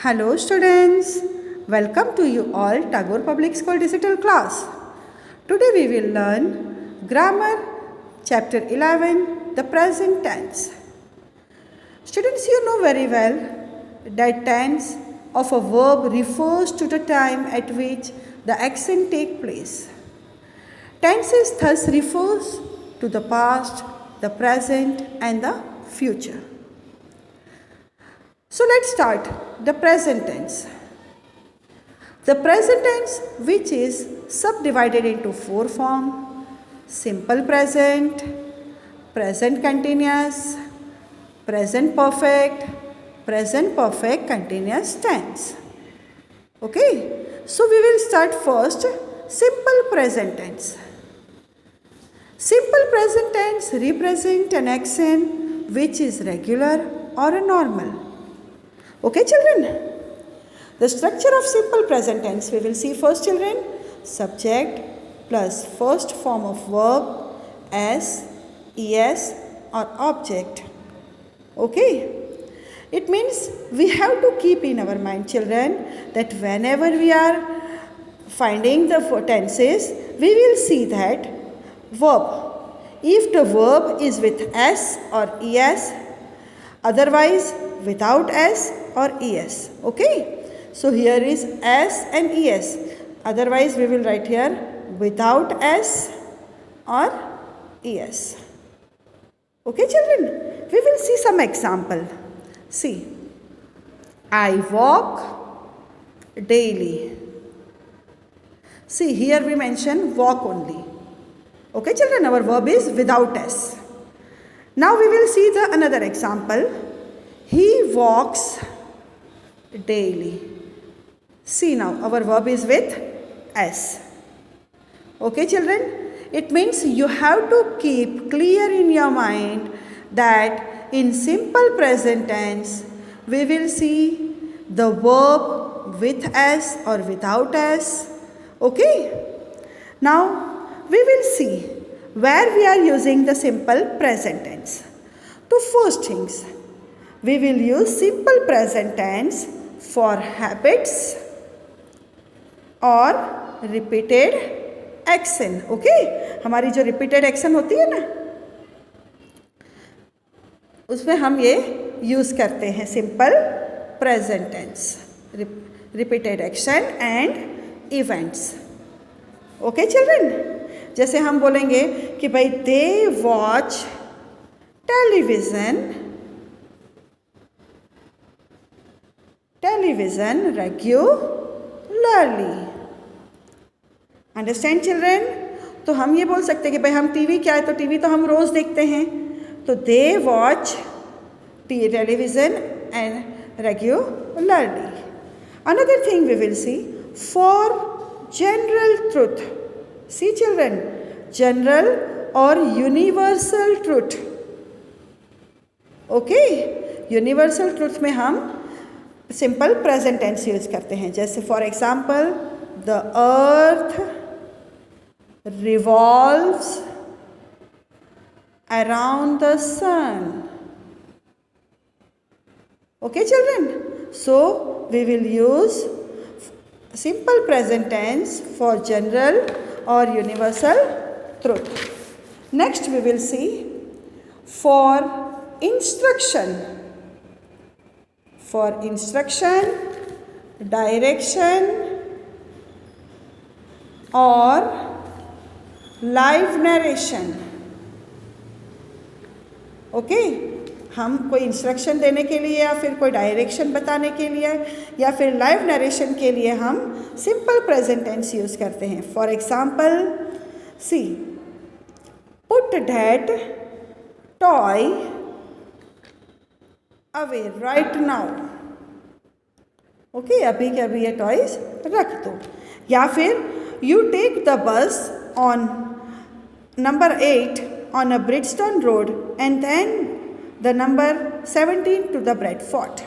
Hello students, welcome to you all Tagore Public School Digital class. Today we will learn Grammar Chapter 11, the present tense. Students, you know very well that tense of a verb refers to the time at which the action takes place. Tenses thus refers to the past, the present and the future. So let's start the present tense. The present tense, which is subdivided into four forms: simple present, present continuous, present perfect continuous tense. Okay, so we will start first simple present tense. Simple present tense represent an action which is regular or a normal. Okay children, the structure of simple present tense we will see first children: subject plus first form of verb as, es or object. Okay, it means we have to keep in our mind children that whenever we are finding the tenses, we will see that verb, if the verb is with s or es, otherwise without s or es. Okay, so here is s and es, otherwise we will write here without s or es. Okay children, we will see some example. See, I walk daily. See, here we mention walk only. Okay children, our verb is without s. Now we will see the another example. He walks daily. See, now our verb is with s. Okay children, it means you have to keep clear in your mind that in simple present tense we will see the verb with s or without s. Okay, now we will see where we are using the simple present tense. To first things, we will use simple present tense for habits or repeated action. Okay, हमारी जो repeated action होती है ना, उसमें हम ये use करते हैं simple present tense, repeated action and events. Okay children, जैसे हम बोलेंगे कि भाई they watch television regularly. Understand children? तो हम ये बोल सकते हैं कि भाई हम टीवी क्या है, तो टीवी तो हम रोज़ देखते हैं, तो they watch television and regularly. Another thing we will see for general truth. See children, general or universal truth. Okay, universal truth में हम सिंपल प्रेजेंट टेंस यूज करते हैं. जैसे for example, the earth revolves around the sun. Okay children, so we will use simple present tense for general or universal truth. Next we will see for instruction. For instruction, direction or live narration. Okay, हम कोई instruction देने के लिए या फिर कोई direction बताने के लिए या फिर लाइव नरेशन के लिए हम सिंपल प्रेजेंट टेंस यूज़ करते हैं. For example, see, put that toy away right now. Okay, अभी के अभी ये टॉयज रख दो. या फिर you take the bus on number 8 on a Bridgestone road and then the number 17 to the Bradford.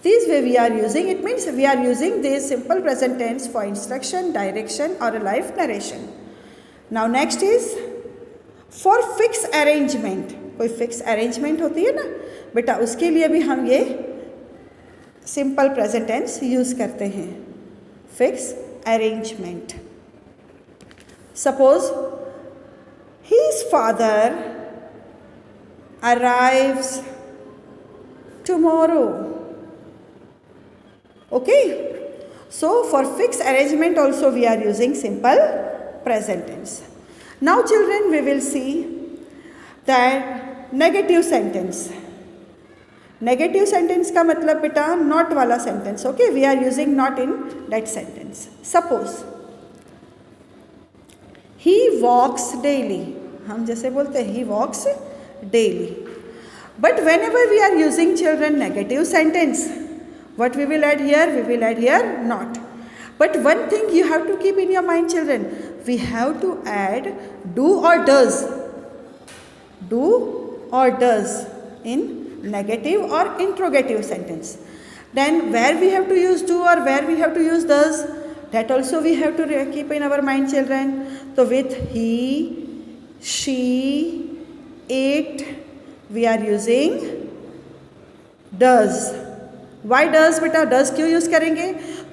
This way we are using, it means we are using this simple present tense for instruction, direction or a live narration. Now next is for fixed arrangement. कोई fixed arrangement होती है ना बेटा, उसके लिए भी हम ये सिंपल प्रेजेंट टेंस यूज करते हैं. Fix arrangement. Suppose his father arrives tomorrow. Okay, so for fixed arrangement also we are using simple present tense. Now children, we will see that negative sentence. Negative sentence का मतलब बेटा not वाला sentence. Okay, we are using not in that sentence. Suppose he walks daily. हम जैसे बोलते हैं he walks daily. But whenever we are using children negative sentence, what we will add here? We will add here not. But one thing you have to keep in your mind children, we have to add do or does. Do or does in negative or interrogative sentence. Then where we have to use do or where we have to use does, that also we have to keep in our mind children. So with he, she, it, we are using does. Why does बेटा? Does क्यों use करेंगे?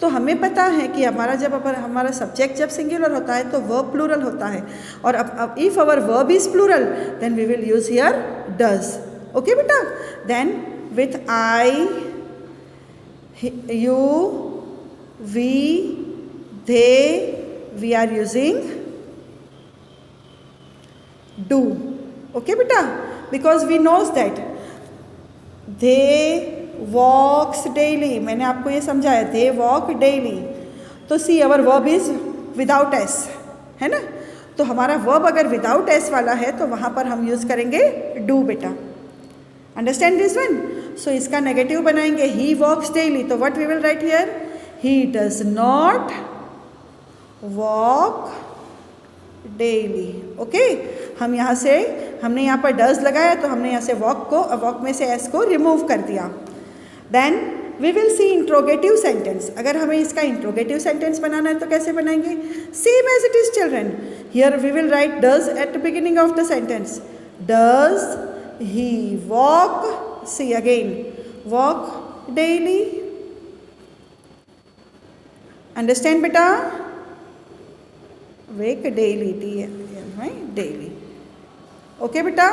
तो हमें पता है कि हमारा जब हमारा सब्जेक्ट जब सिंगुलर होता है तो वर्ब प्लूरल होता है. और अब if our verb is plural then we will use here does. Okay बेटा? Then with I, you, we, they, we are using do. Okay बेटा? Because we knows that they walks daily. मैंने आपको ये समझाया, दे वॉक डेली. तो see our verb is without s, है ना? तो हमारा वर्ब अगर विदाउट एस वाला है तो वहाँ पर हम यूज़ करेंगे डू बेटा. Understand this one? सो इसका नेगेटिव बनाएंगे ही वॉक्स डेली. तो what we will write here? He does not walk daily. Okay, हम यहाँ से हमने यहाँ पर डज लगाया तो हमने यहाँ से वॉक में से एस को रिमूव कर दिया. Then we will see interrogative sentence. अगर हमें इसका इंट्रोगेटिव सेंटेंस बनाना है तो कैसे बनाएंगे? Same as it is children. Here we will write does at the beginning of the sentence. Does he walk, see again, walk daily. Understand बेटा? Wake daily, daily. Okay बेटा?